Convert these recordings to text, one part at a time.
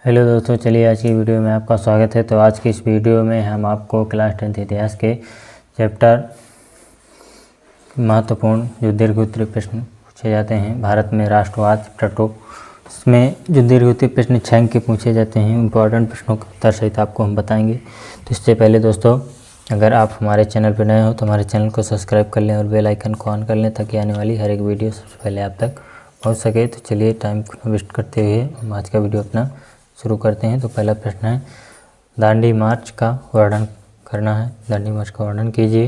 Hello दोस्तों, चलिए आज की वीडियो में आपका स्वागत है। तो आज की इस वीडियो में हम आपको क्लास 10th इतिहास के चैप्टर महत्वपूर्ण जो दीर्घ उत्तरीय प्रश्न पूछे जाते हैं भारत में राष्ट्रवाद चैप्टर 2, इसमें जो दीर्घ उत्तरीय प्रश्न 6 अंक के पूछे जाते हैं इंपॉर्टेंट प्रश्नों का उत्तर सहित आपको हम बताएंगे। तो इससे पहले दोस्तों, अगर आप हमारे चैनल पर नए हो तो हमारे चैनल को सब्सक्राइब कर लें और बेल आइकन को ऑन कर लें ताकि आने वाली हर एक वीडियो सबसे पहले आप तक पहुँच सके। तो चलिए टाइम को वेस्ट करते हुए हम आज का वीडियो अपना शुरू करते हैं। तो पहला प्रश्न है, दांडी मार्च का वर्णन करना है। दांडी मार्च का वर्णन कीजिए।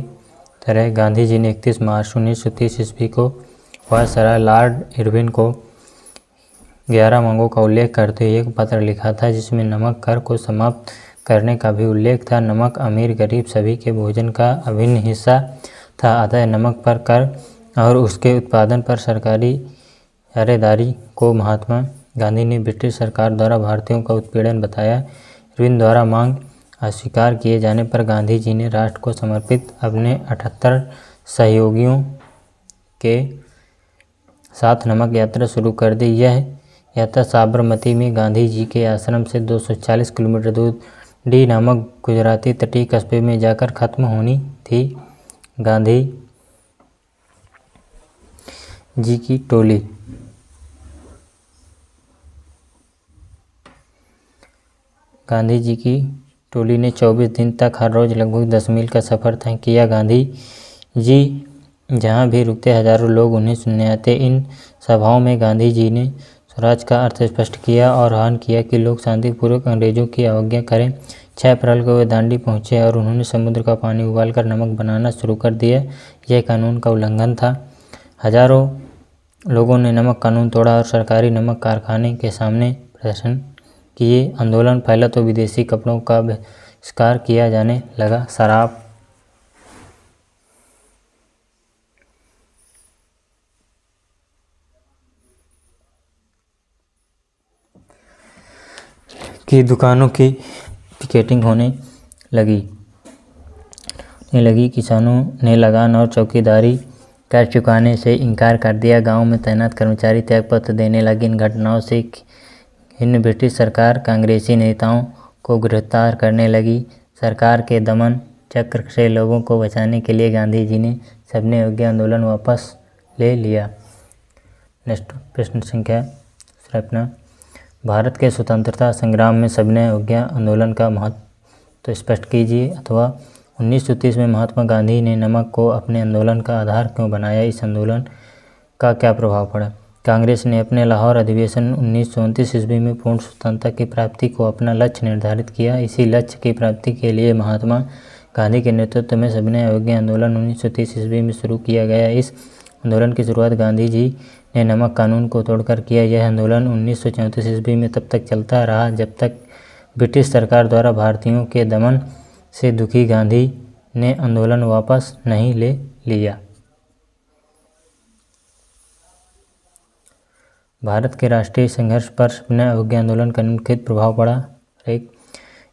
तरह गांधी जी ने 31 मार्च 1930 ईस्वी को वायसराय लॉर्ड इरविन को 11 मांगों का उल्लेख करते हुए एक पत्र लिखा था जिसमें नमक कर को समाप्त करने का भी उल्लेख था। नमक अमीर गरीब सभी के भोजन का अभिन्न हिस्सा था, अतः नमक पर कर और उसके उत्पादन पर सरकारी पहरेदारी को महात्मा गांधी ने ब्रिटिश सरकार द्वारा भारतीयों का उत्पीड़न बताया। इरविन द्वारा मांग अस्वीकार किए जाने पर गांधी जी ने राष्ट्र को समर्पित अपने 78 सहयोगियों के साथ नमक यात्रा शुरू कर दी। यह यात्रा साबरमती में गांधी जी के आश्रम से 240 किलोमीटर दूर डी नामक गुजराती तटीय कस्बे में जाकर खत्म होनी थी। गांधी जी की टोली ने 24 दिन तक हर रोज़ लगभग 10 मील का सफ़र तय किया। गांधी जी जहाँ भी रुकते हजारों लोग उन्हें सुनने आते। इन सभाओं में गांधी जी ने स्वराज का अर्थ स्पष्ट किया और आह्वान किया कि लोग शांतिपूर्वक अंग्रेजों की अवज्ञा करें। 6 अप्रैल को वे दांडी पहुँचे और उन्होंने समुद्र का पानी उबालकर नमक बनाना शुरू कर दिया। यह कानून का उल्लंघन था। हजारों लोगों ने नमक कानून तोड़ा और सरकारी नमक कारखाने के सामने प्रदर्शन किए। आंदोलन फैला तो विदेशी कपड़ों का बहिष्कार किया जाने लगा। शराब की दुकानों की पिकेटिंग होने लगी। किसानों ने लगान और चौकीदारी कर चुकाने से इनकार कर दिया। गांव में तैनात कर्मचारी त्यागपत्र देने लगे। इन घटनाओं से इन ब्रिटिश सरकार कांग्रेसी नेताओं को गिरफ्तार करने लगी। सरकार के दमन चक्र से लोगों को बचाने के लिए गांधी जी ने सबने अवज्ञा आंदोलन वापस ले लिया। नेक्स्ट प्रश्न संख्या 53, भारत के स्वतंत्रता संग्राम में सबने अवज्ञा आंदोलन का महत्व तो स्पष्ट कीजिए। अथवा 1930 में महात्मा गांधी ने नमक को अपने आंदोलन का आधार क्यों बनाया? इस आंदोलन का क्या प्रभाव पड़ा? कांग्रेस ने अपने लाहौर अधिवेशन 1929 ईस्वी में पूर्ण स्वतंत्रता की प्राप्ति को अपना लक्ष्य निर्धारित किया। इसी लक्ष्य की प्राप्ति के लिए महात्मा गांधी के नेतृत्व में सबने अवज्ञा आंदोलन 1930 ईस्वी में शुरू किया गया। इस आंदोलन की शुरुआत गांधी जी ने नमक कानून को तोड़कर किया। यह आंदोलन 1934 ईस्वी में तब तक चलता रहा जब तक ब्रिटिश सरकार द्वारा भारतीयों के दमन से दुखी गांधी ने आंदोलन वापस नहीं ले लिया। भारत के राष्ट्रीय संघर्ष पर सबने अवज्ञा आंदोलन का निम्नलिखित प्रभाव पड़ा। एक,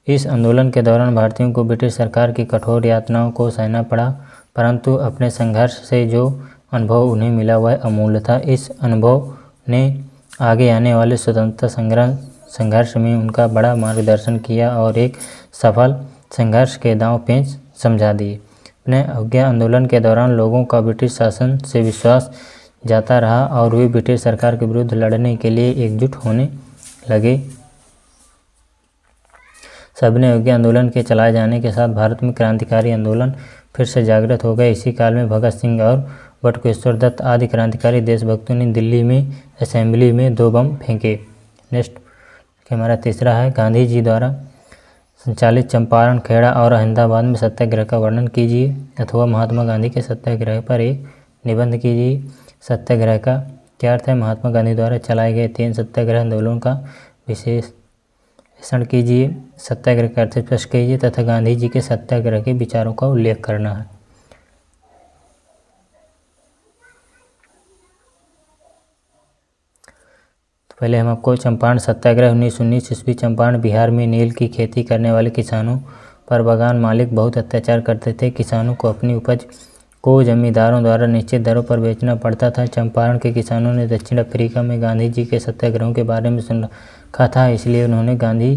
इस आंदोलन के दौरान भारतीयों को ब्रिटिश सरकार की कठोर यातनाओं को सहना पड़ा, परंतु अपने संघर्ष से जो अनुभव उन्हें मिला वह अमूल्य था। इस अनुभव ने आगे आने वाले स्वतंत्रता संघर्ष में उनका बड़ा मार्गदर्शन किया और एक सफल संघर्ष के दांव पेच समझा दिए। अपने अवज्ञा आंदोलन के दौरान लोगों का ब्रिटिश शासन से विश्वास जाता रहा और वे ब्रिटिश सरकार के विरुद्ध लड़ने के लिए एकजुट होने लगे। सबने अवज्ञा आंदोलन के चलाए जाने के साथ भारत में क्रांतिकारी आंदोलन फिर से जागृत हो गए। इसी काल में भगत सिंह और बटुकेश्वर दत्त आदि क्रांतिकारी देशभक्तों ने दिल्ली में असेंबली में 2 बम फेंके। नेक्स्ट हमारा तीसरा है, गांधी जी द्वारा संचालित चंपारण, खेड़ा और अहमदाबाद में सत्याग्रह का वर्णन कीजिए। अथवा महात्मा गांधी के सत्याग्रह पर एक निबंध कीजिए। सत्याग्रह का क्या अर्थ है? महात्मा गांधी द्वारा चलाए गए 3 सत्याग्रह आंदोलन का विश्लेषण कीजिए। सत्याग्रह का अर्थ स्पष्ट कीजिए तथा गांधी जी के सत्याग्रह के विचारों का उल्लेख करना है। तो पहले हम आपको चंपारण सत्याग्रह 1919 ईस्वी। चंपारण बिहार में नील की खेती करने वाले किसानों पर बागान मालिक बहुत अत्याचार करते थे। किसानों को अपनी उपज को जमींदारों द्वारा निश्चित दरों पर बेचना पड़ता था। चंपारण के किसानों ने दक्षिण अफ्रीका में गांधी जी के सत्याग्रहों के बारे में सुन रखा था, इसलिए उन्होंने गांधी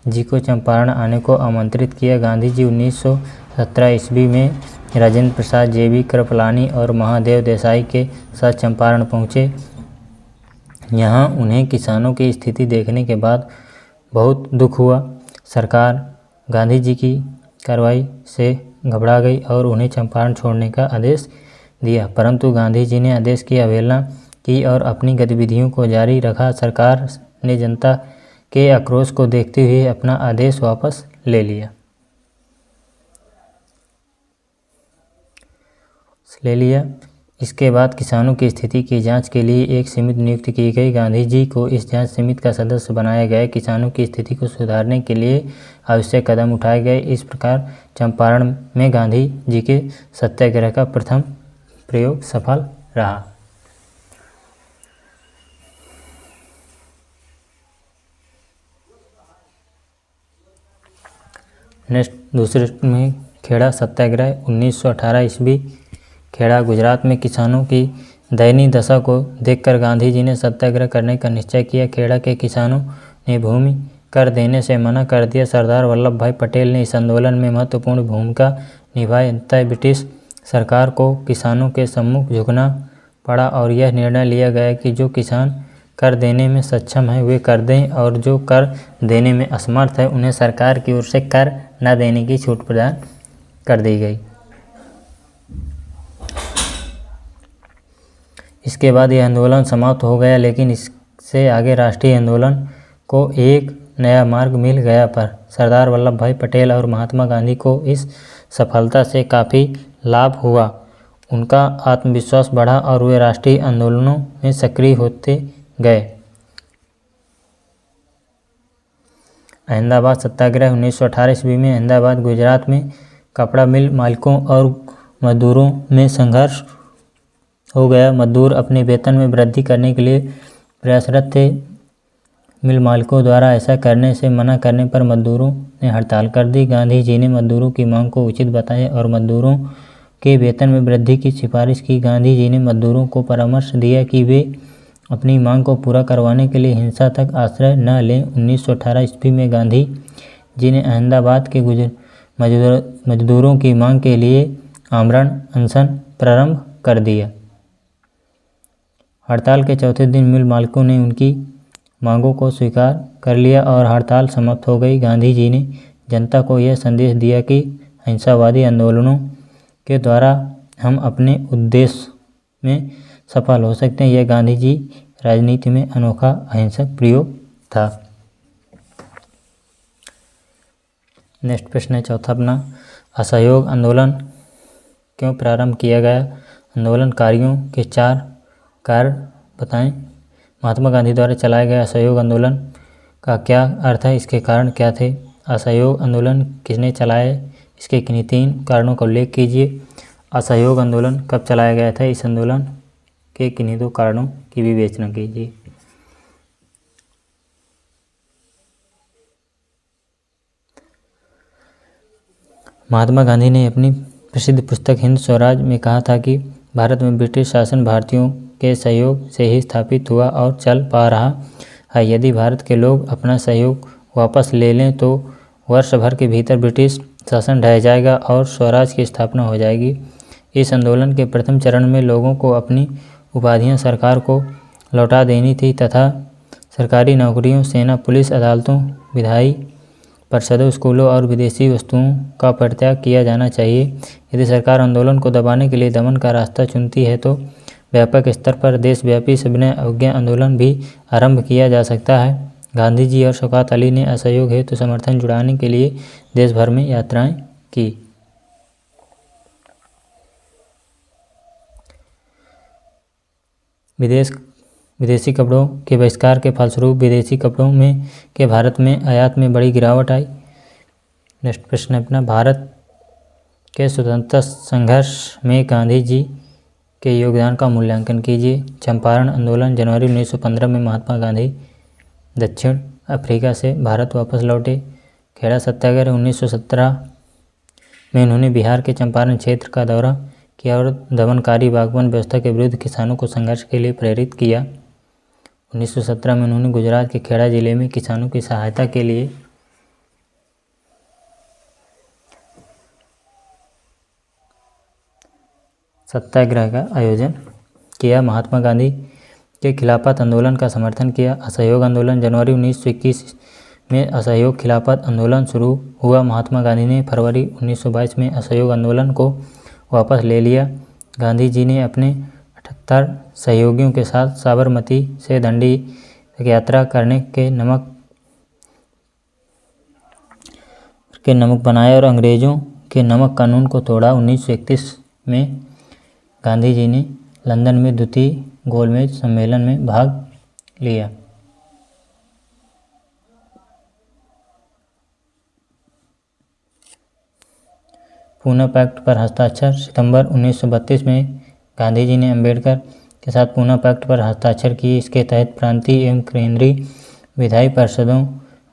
जी को चंपारण आने को आमंत्रित किया। गांधी जी 1917 ईस्वी में राजेंद्र प्रसाद, जेबी कृपलानी और महादेव देसाई के साथ चंपारण पहुँचे। यहाँ उन्हें किसानों की स्थिति देखने के बाद बहुत दुख हुआ। सरकार गांधी जी की कार्रवाई से घबरा गई और उन्हें चंपारण छोड़ने का आदेश दिया, परंतु गांधी जी ने आदेश की अवहेलना की और अपनी गतिविधियों को जारी रखा। सरकार ने जनता के आक्रोश को देखते हुए अपना आदेश वापस ले लिया। इसके बाद किसानों की स्थिति की जांच के लिए एक समिति नियुक्त की गई। गांधी जी को इस जांच समिति का सदस्य बनाया गया। किसानों की स्थिति को सुधारने के लिए आवश्यक कदम उठाए गए। इस प्रकार चंपारण में गांधी जी के सत्याग्रह का प्रथम प्रयोग सफल रहा। नेक्स्ट दूसरे में खेड़ा सत्याग्रह 1918 ईस्वी। खेड़ा गुजरात में किसानों की दयनीय दशा को देखकर गांधी जी ने सत्याग्रह करने का निश्चय किया। खेड़ा के किसानों ने भूमि कर देने से मना कर दिया। सरदार वल्लभ भाई पटेल ने इस आंदोलन में महत्वपूर्ण भूमिका निभाई। अंततः ब्रिटिश सरकार को किसानों के सम्मुख झुकना पड़ा और यह निर्णय लिया गया कि जो किसान कर देने में सक्षम है वे कर दें और जो कर देने में असमर्थ है उन्हें सरकार की ओर से कर न देने की छूट प्रदान कर दी गई। इसके बाद यह आंदोलन समाप्त हो गया, लेकिन इससे आगे राष्ट्रीय आंदोलन को एक नया मार्ग मिल गया। पर सरदार वल्लभ भाई पटेल और महात्मा गांधी को इस सफलता से काफ़ी लाभ हुआ। उनका आत्मविश्वास बढ़ा और वे राष्ट्रीय आंदोलनों में सक्रिय होते गए। अहमदाबाद सत्याग्रह 1918 ईस्वी में अहमदाबाद गुजरात में कपड़ा मिल मालिकों और मजदूरों में संघर्ष हो गया। मजदूर अपने वेतन में वृद्धि करने के लिए प्रयासरत थे। मिल मालिकों द्वारा ऐसा करने से मना करने पर मजदूरों ने हड़ताल कर दी। गांधी जी ने मजदूरों की मांग को उचित बताया और मजदूरों के वेतन में वृद्धि की सिफारिश की। गांधी जी ने मजदूरों को परामर्श दिया कि वे अपनी मांग को पूरा करवाने के लिए हिंसा तक आश्रय न लें। 1918 ईस्वी में गांधी जी ने अहमदाबाद के मजदूरों की मांग के लिए आमरण अनशन प्रारंभ कर दिया। हड़ताल के चौथे दिन मिल मालिकों ने उनकी मांगों को स्वीकार कर लिया और हड़ताल समाप्त हो गई। गांधी जी ने जनता को यह संदेश दिया कि अहिंसावादी आंदोलनों के द्वारा हम अपने उद्देश्य में सफल हो सकते हैं। यह गांधी जी राजनीति में अनोखा अहिंसक प्रयोग था। नेक्स्ट प्रश्न है चौथा अपना, असहयोग आंदोलन क्यों प्रारंभ किया गया? आंदोलनकारियों के 4 कार्य बताएं। महात्मा गांधी द्वारा चलाए गए असहयोग आंदोलन का क्या अर्थ है, इसके कारण क्या थे? असहयोग आंदोलन किसने चलाया, इसके किन्हीं 3 कारणों का उल्लेख कीजिए। असहयोग आंदोलन कब चलाया गया था, इस आंदोलन के किन्हीं 2 कारणों की विवेचना कीजिए। महात्मा गांधी ने अपनी प्रसिद्ध पुस्तक हिंद स्वराज में कहा था कि भारत में ब्रिटिश शासन भारतीयों के सहयोग से ही स्थापित हुआ और चल पा रहा है। यदि भारत के लोग अपना सहयोग वापस ले लें तो वर्ष भर के भीतर ब्रिटिश शासन ढह जाएगा और स्वराज की स्थापना हो जाएगी। इस आंदोलन के प्रथम चरण में लोगों को अपनी उपाधियां सरकार को लौटा देनी थी तथा सरकारी नौकरियों, सेना, पुलिस, अदालतों, विधायी परिषदों, स्कूलों और विदेशी वस्तुओं का परित्याग किया जाना चाहिए। यदि सरकार आंदोलन को दबाने के लिए दमन का रास्ता चुनती है तो व्यापक स्तर पर देशव्यापी सविनय अवज्ञा आंदोलन भी आरंभ किया जा सकता है। गांधी जी और शौकत अली ने असहयोग हेतु समर्थन जुटाने के लिए देश भर में यात्राएं की। विदेशी कपड़ों के बहिष्कार के फलस्वरूप विदेशी कपड़ों में के भारत में आयात में बड़ी गिरावट आई। नेक्स्ट प्रश्न अपना, भारत के स्वतंत्रता संघर्ष में गांधी जी के योगदान का मूल्यांकन कीजिए। चंपारण आंदोलन जनवरी 1915 में महात्मा गांधी दक्षिण अफ्रीका से भारत वापस लौटे। खेड़ा सत्याग्रह 1917 में उन्होंने बिहार के चंपारण क्षेत्र का दौरा किया और दमनकारी बागबान व्यवस्था के विरुद्ध किसानों को संघर्ष के लिए प्रेरित किया। 1917 में उन्होंने गुजरात के खेड़ा जिले में किसानों की सहायता के लिए सत्याग्रह का आयोजन किया। महात्मा गांधी के खिलाफत आंदोलन का समर्थन किया। असहयोग आंदोलन जनवरी 1921 में असहयोग खिलाफत आंदोलन शुरू हुआ। महात्मा गांधी ने फरवरी 1922 में असहयोग आंदोलन को वापस ले लिया। गांधी जी ने अपने 78 सहयोगियों के साथ साबरमती से दंडी यात्रा करने के नमक बनाया और अंग्रेज़ों के नमक कानून को तोड़ा। 1931 में गांधी जी ने लंदन में द्वितीय गोलमेज सम्मेलन में भाग लिया। पूना पैक्ट पर हस्ताक्षर। सितंबर 1932 में गांधी जी ने अंबेडकर के साथ पूना पैक्ट पर हस्ताक्षर किए। इसके तहत प्रांतीय एवं केंद्रीय विधायी परिषदों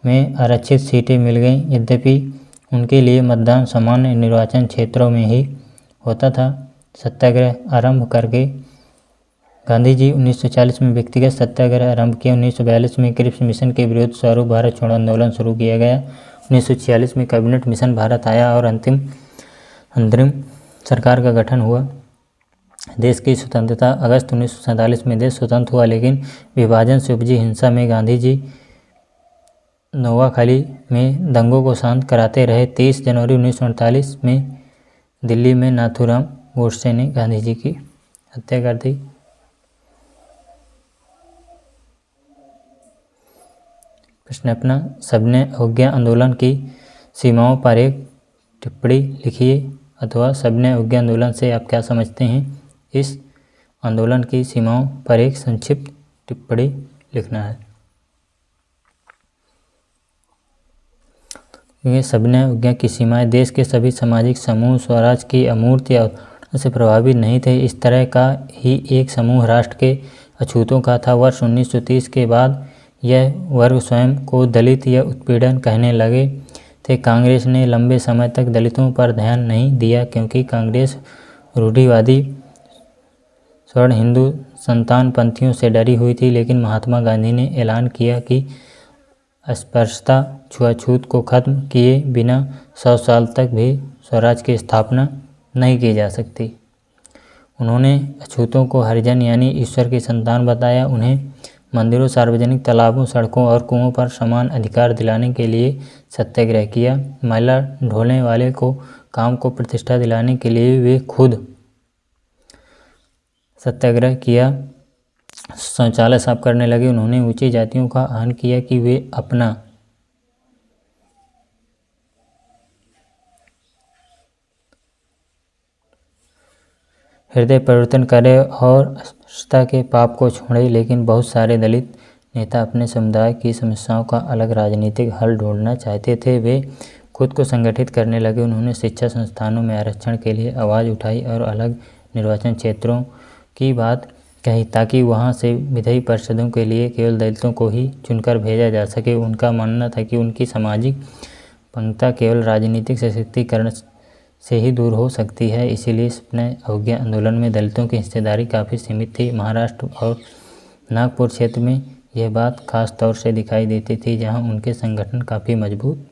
में आरक्षित सीटें मिल गईं। यद्यपि उनके लिए मतदान सामान्य निर्वाचन क्षेत्रों में ही होता था। सत्याग्रह आरंभ करके गांधी जी 1940 में व्यक्तिगत सत्याग्रह आरंभ किया। 1942 में क्रिप्स मिशन के विरुद्ध स्वरूप भारत छोड़ो आंदोलन शुरू किया गया। 1946 में कैबिनेट मिशन भारत आया और अंतरिम सरकार का गठन हुआ। देश की स्वतंत्रता। अगस्त 1947 में देश स्वतंत्र हुआ, लेकिन विभाजन से उपजी हिंसा में गांधी जी नोआखाली में दंगों को शांत कराते रहे। 23 जनवरी 1948 में दिल्ली में नाथूराम गोडसे ने गांधी जी की हत्या कर दी। प्रश्न अपना, सबने अवज्ञा आंदोलन की सीमाओं पर एक टिप्पणी लिखिए, अथवा सबने अवज्ञा आंदोलन से आप क्या समझते हैं। इस आंदोलन की सीमाओं पर एक संक्षिप्त टिप्पणी लिखना है। ये सबने अवज्ञा की सीमाएं। देश के सभी सामाजिक समूह स्वराज की अमूर्त या से प्रभावित नहीं थे। इस तरह का ही एक समूह राष्ट्र के अछूतों का था। वर्ष 1930 के बाद यह वर्ग स्वयं को दलित या उत्पीड़न कहने लगे थे। कांग्रेस ने लंबे समय तक दलितों पर ध्यान नहीं दिया, क्योंकि कांग्रेस रूढ़िवादी स्वर्ण हिंदू संतानपंथियों से डरी हुई थी। लेकिन महात्मा गांधी ने ऐलान किया कि अस्पृश्यता छुआछूत को खत्म किए बिना 100 साल तक भी स्वराज की स्थापना नहीं की जा सकती। उन्होंने अछूतों को हरिजन यानी ईश्वर की संतान बताया। उन्हें मंदिरों, सार्वजनिक तालाबों, सड़कों और कुओं पर समान अधिकार दिलाने के लिए सत्याग्रह किया। मैला ढोने वाले को काम को प्रतिष्ठा दिलाने के लिए वे खुद सत्याग्रह किया। शौचालय साफ करने लगे। उन्होंने ऊंची जातियों का आह्वान किया कि वे अपना हृदय परिवर्तन करें और अस्पृश्यता के पाप को छोड़े। लेकिन बहुत सारे दलित नेता अपने समुदाय की समस्याओं का अलग राजनीतिक हल ढूंढना चाहते थे। वे खुद को संगठित करने लगे। उन्होंने शिक्षा संस्थानों में आरक्षण के लिए आवाज़ उठाई और अलग निर्वाचन क्षेत्रों की बात कही, ताकि वहां से विधायी परिषदों के लिए केवल दलितों को ही चुनकर भेजा जा सके। उनका मानना था कि उनकी सामाजिक पंक्ता केवल राजनीतिक सशक्तिकरण से ही दूर हो सकती है। इसीलिए अपने अवज्ञा आंदोलन में दलितों की हिस्सेदारी काफ़ी सीमित थी। महाराष्ट्र और नागपुर क्षेत्र में यह बात खास तौर से दिखाई देती थी, जहां उनके संगठन काफ़ी मजबूत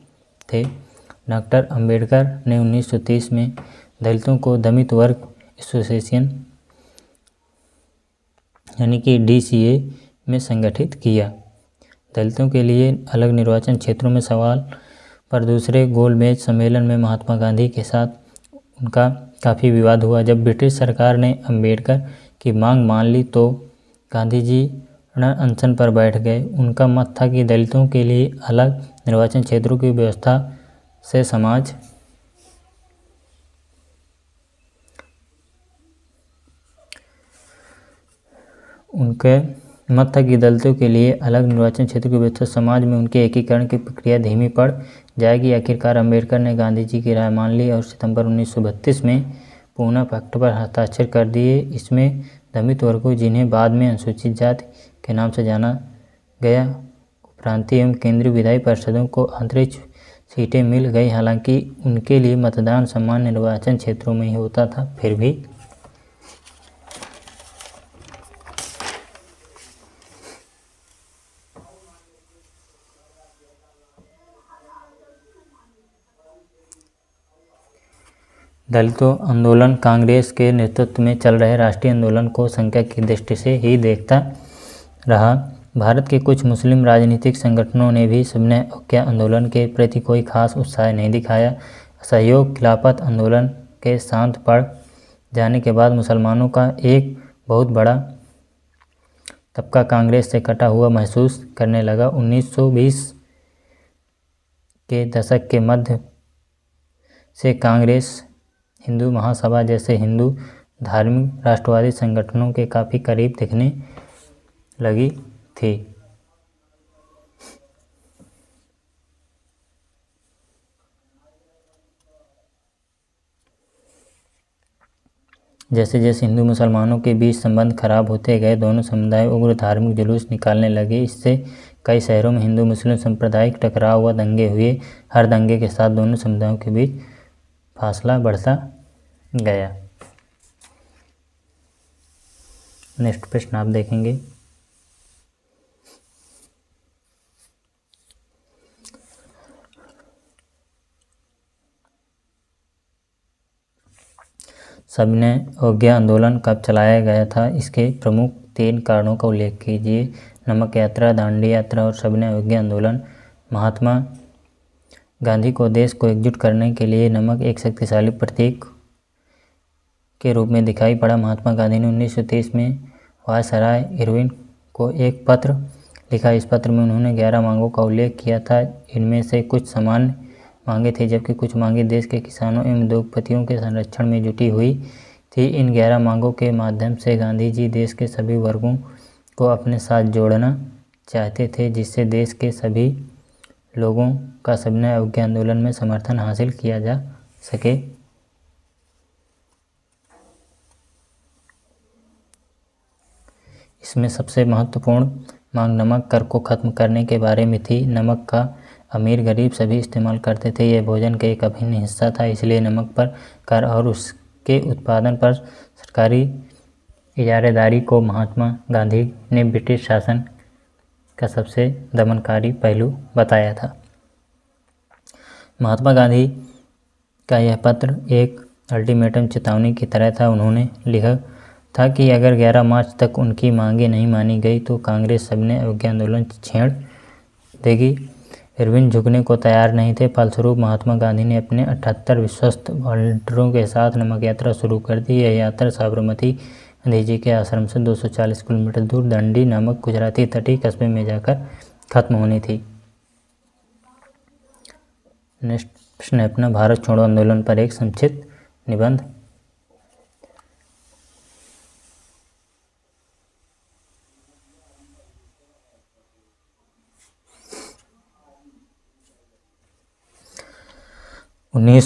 थे। डॉक्टर अंबेडकर ने 1930 में दलितों को दलित वर्ग एसोसिएशन यानी कि DCA में संगठित किया। दलितों के लिए अलग निर्वाचन क्षेत्रों में सवाल पर दूसरे गोलमेज सम्मेलन में महात्मा गांधी के साथ उनका काफ़ी विवाद हुआ। जब ब्रिटिश सरकार ने अंबेडकर की मांग मान ली तो गांधी जी अनशन पर बैठ गए। उनका मत था कि दलितों के लिए अलग निर्वाचन क्षेत्रों की व्यवस्था से समाज समाज में उनके एकीकरण की प्रक्रिया धीमी पड़ जाएगी। आखिरकार अंबेडकर ने गांधी जी की राय मान ली और सितंबर 1932 में पूना पैक्ट पर हस्ताक्षर कर दिए। इसमें दलित वर्गों, जिन्हें बाद में अनुसूचित जाति के नाम से जाना गया, प्रांतीय एवं केंद्रीय विधायी परिषदों को आंतरिक सीटें मिल गई। हालांकि उनके लिए मतदान सामान्य निर्वाचन क्षेत्रों में ही होता था, फिर भी दलितों आंदोलन कांग्रेस के नेतृत्व में चल रहे राष्ट्रीय आंदोलन को संख्या की दृष्टि से ही देखता रहा। भारत के कुछ मुस्लिम राजनीतिक संगठनों ने भी सविनय अवज्ञा आंदोलन के प्रति कोई खास उत्साह नहीं दिखाया। असहयोग खिलाफत आंदोलन के शांत पड़ जाने के बाद मुसलमानों का एक बहुत बड़ा तबका कांग्रेस से कटा हुआ महसूस करने लगा। 1920 के दशक के मध्य से कांग्रेस हिंदू महासभा जैसे हिंदू धार्मिक राष्ट्रवादी संगठनों के काफ़ी करीब दिखने लगी थी। जैसे जैसे हिंदू मुसलमानों के बीच संबंध खराब होते गए, दोनों समुदाय उग्र धार्मिक जुलूस निकालने लगे। इससे कई शहरों में हिंदू मुस्लिम सांप्रदायिक टकराव व दंगे हुए। हर दंगे के साथ दोनों समुदायों के बीच फासला बढ़ता गया। नेक्स्ट प्रश्न आप देखेंगे। सविनय अवज्ञा आंदोलन कब चलाया गया था? इसके प्रमुख 3 कारणों का उल्लेख कीजिए। नमक यात्रा, दांडी यात्रा और सविनय अवज्ञा आंदोलन। महात्मा गांधी को देश को एकजुट करने के लिए नमक एक शक्तिशाली प्रतीक के रूप में दिखाई पड़ा। महात्मा गांधी ने 1930 में वायसराय इरविन को एक पत्र लिखा। इस पत्र में उन्होंने 11 मांगों का उल्लेख किया था। इनमें से कुछ सामान्य मांगे थी, जबकि कुछ मांगे देश के किसानों एवं उद्योगपतियों के संरक्षण में जुटी हुई थी। इन 11 मांगों के माध्यम से गांधी जी देश के सभी वर्गों को अपने साथ जोड़ना चाहते थे, जिससे देश के सभी लोगों का सविनय अवज्ञा आंदोलन में समर्थन हासिल किया जा सके। इसमें सबसे महत्वपूर्ण मांग नमक कर को खत्म करने के बारे में थी। नमक का अमीर गरीब सभी इस्तेमाल करते थे। यह भोजन का एक अभिन्न हिस्सा था, इसलिए नमक पर कर और उसके उत्पादन पर सरकारी इजारेदारी को महात्मा गांधी ने ब्रिटिश शासन का सबसे दमनकारी पहलू बताया था। महात्मा गांधी का यह पत्र एक अल्टीमेटम चेतावनी की तरह था। उन्होंने लिखा था कि अगर 11 मार्च तक उनकी मांगें नहीं मानी गई तो कांग्रेस सविनय अवज्ञा आंदोलन छेड़ देगी। इरविन झुकने को तैयार नहीं थे। फलस्वरूप महात्मा गांधी ने अपने 78 विश्वस्त वॉलंटियरों के साथ नमक यात्रा शुरू कर दी। यह यात्रा साबरमती गांधी जी के आश्रम से 240 किलोमीटर दूर दंडी नामक गुजराती तटीय कस्बे में जाकर खत्म होनी थी। नेक्स्ट प्रश्न है अपना, भारत छोड़ो आंदोलन पर एक संक्षिप्त निबंध। उन्नीस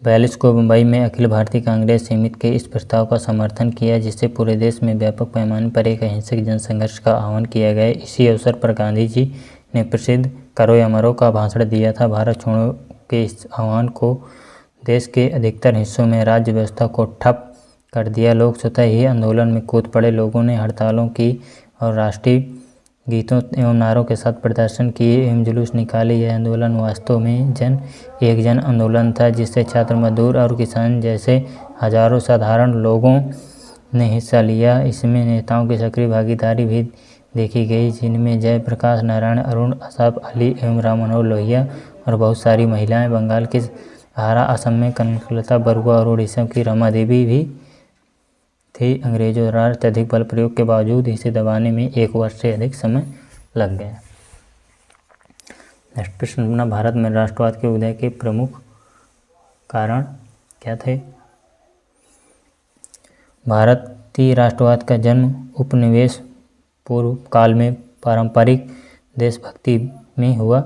1942 को मुंबई में अखिल भारतीय कांग्रेस समिति के इस प्रस्ताव का समर्थन किया, जिससे पूरे देश में व्यापक पैमाने पर एक अहिंसक जनसंघर्ष का आह्वान किया गया। इसी अवसर पर गांधी जी ने प्रसिद्ध करो या मरो का भाषण दिया था। भारत छोड़ो के इस आह्वान को देश के अधिकतर हिस्सों में राज्य व्यवस्था को ठप कर दिया। लोग स्वतः ही आंदोलन में कूद पड़े। लोगों ने हड़तालों की और राष्ट्रीय गीतों एवं नारों के साथ प्रदर्शन किए एवं जुलूस निकाले। यह आंदोलन वास्तव में एक जन आंदोलन था, जिससे छात्र, मजदूर और किसान जैसे हजारों साधारण लोगों ने हिस्सा लिया। इसमें नेताओं की सक्रिय भागीदारी भी देखी गई, जिनमें जयप्रकाश नारायण, अरुण असफ अली एवं राम मनोहर लोहिया और बहुत सारी महिलाएं। बंगाल की सहारा, असम में कनकलता बरुआ और उड़ीसा की रमा देवी भी थी। अंग्रेजों द्वारा अत्यधिक बल प्रयोग के बावजूद इसे दबाने में 1 वर्ष से अधिक समय लग गया। नेक्स्ट प्रश्न अपना, भारत में राष्ट्रवाद के उदय के प्रमुख कारण क्या थे? भारतीय राष्ट्रवाद का जन्म उपनिवेश पूर्व काल में पारंपरिक देशभक्ति में हुआ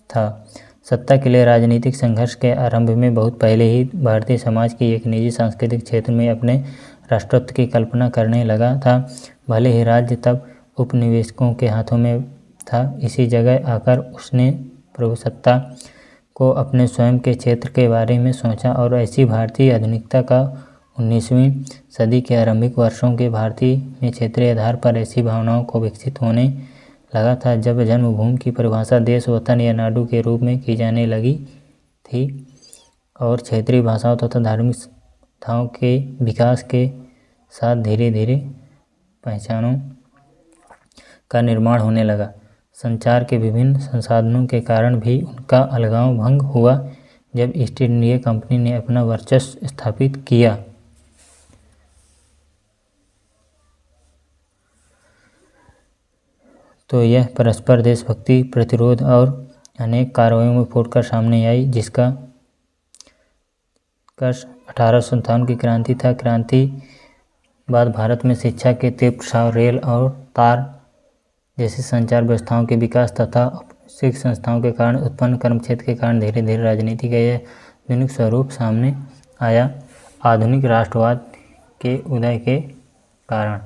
था। सत्ता के लिए राजनीतिक संघर्ष के आरंभ में बहुत पहले ही भारतीय समाज की एक निजी सांस्कृतिक क्षेत्र में अपने राष्ट्रत्व की कल्पना करने लगा था। भले ही राज्य तब उपनिवेशकों के हाथों में था, इसी जगह आकर उसने प्रभुसत्ता को अपने स्वयं के क्षेत्र के बारे में सोचा और ऐसी भारतीय आधुनिकता का 19वीं सदी के आरंभिक वर्षों के भारतीय में क्षेत्रीय आधार पर ऐसी भावनाओं को विकसित होने लगा था, जब जन्मभूमि की परिभाषा देश, वतन या नाडु के रूप में की जाने लगी थी और क्षेत्रीय भाषाओं तथा धार्मिक संस्थाओं के विकास के साथ धीरे धीरे पहचानों का निर्माण होने लगा। संचार के विभिन्न संसाधनों के कारण भी उनका अलगाव भंग हुआ जब ईस्ट इंडिया कंपनी ने अपना वर्चस्व स्थापित किया। तो यह परस्पर देशभक्ति, प्रतिरोध और अनेक कार्रवाइयों में फूटकर सामने आई, जिसका 1857 की क्रांति था। क्रांति बाद भारत में शिक्षा के तीव्र प्रसार, रेल और तार जैसी संचार व्यवस्थाओं के विकास तथा औपनिवेशिक संस्थाओं के कारण उत्पन्न कर्मक्षेत्र के कारण धीरे धीरे राजनीति का यह आधुनिक स्वरूप सामने आया। आधुनिक राष्ट्रवाद के उदय के कारण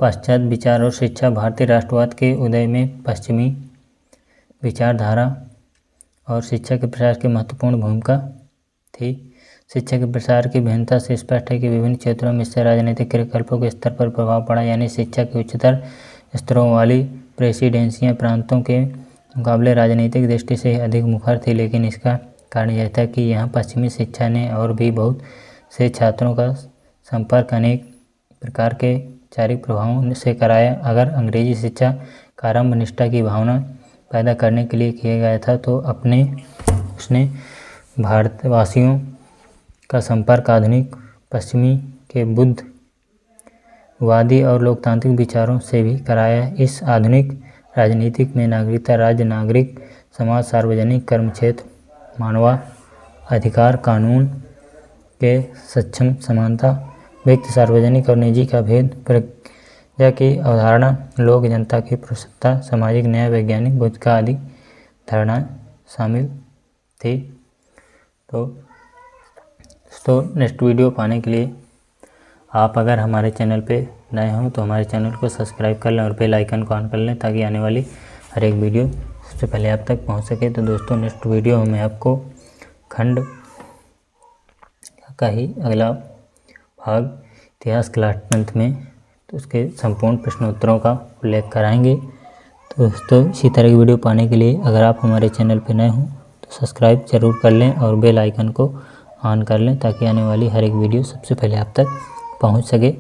पाश्चात्य विचार और शिक्षा। भारतीय राष्ट्रवाद के उदय में पश्चिमी विचारधारा और शिक्षा के प्रसार की महत्वपूर्ण भूमिका थी। शिक्षा के प्रसार की भिन्नता से स्पष्ट है कि विभिन्न क्षेत्रों में इससे राजनीतिक क्रियाकलापों के स्तर पर प्रभाव पड़ा, यानी शिक्षा के उच्चतर स्तरों वाली प्रेसिडेंसियां प्रांतों के मुकाबले राजनीतिक दृष्टि से अधिक मुखर थी। लेकिन इसका कारण यह था कि यहाँ पश्चिमी शिक्षा ने और भी बहुत से छात्रों का संपर्क अनेक प्रकार के चारिक प्रभावों से कराया। अगर अंग्रेजी शिक्षा का आरंभ निष्ठा की भावना पैदा करने के लिए किया गया था, तो उसने भारतवासियों का संपर्क आधुनिक पश्चिमी के बुद्धवादी और लोकतांत्रिक विचारों से भी कराया। इस आधुनिक राजनीतिक में नागरिकता, राज्य, नागरिक समाज, सार्वजनिक कर्मक्षेत्र, मानवाधिकार, कानून के सक्षम समानता, व्यक्ति, सार्वजनिक और निजी का भेद, प्रज्ञा की अवधारणा, लोक जनता की पुरुषता, सामाजिक न्याय, वैज्ञानिक बुद्धिका आदि धारणाएं शामिल थी। तो नेक्स्ट वीडियो पाने के लिए आप अगर हमारे चैनल पे नए हों तो हमारे चैनल को सब्सक्राइब कर लें और बेल आइकन को ऑन कर लें, ताकि आने वाली हर एक वीडियो सबसे पहले आप तक पहुंच सके। तो दोस्तों, नेक्स्ट वीडियो में आपको खंड का ही अगला भाग इतिहास क्लास 10th में, तो उसके संपूर्ण प्रश्नोत्तरों का उल्लेख कराएंगे। तो दोस्तों, इसी तरह की वीडियो पाने के लिए अगर आप हमारे चैनल पर नए हों तो सब्सक्राइब जरूर कर लें और बेल आइकन को ऑन कर लें, ताकि आने वाली हर एक वीडियो सबसे पहले आप तक पहुंच सके।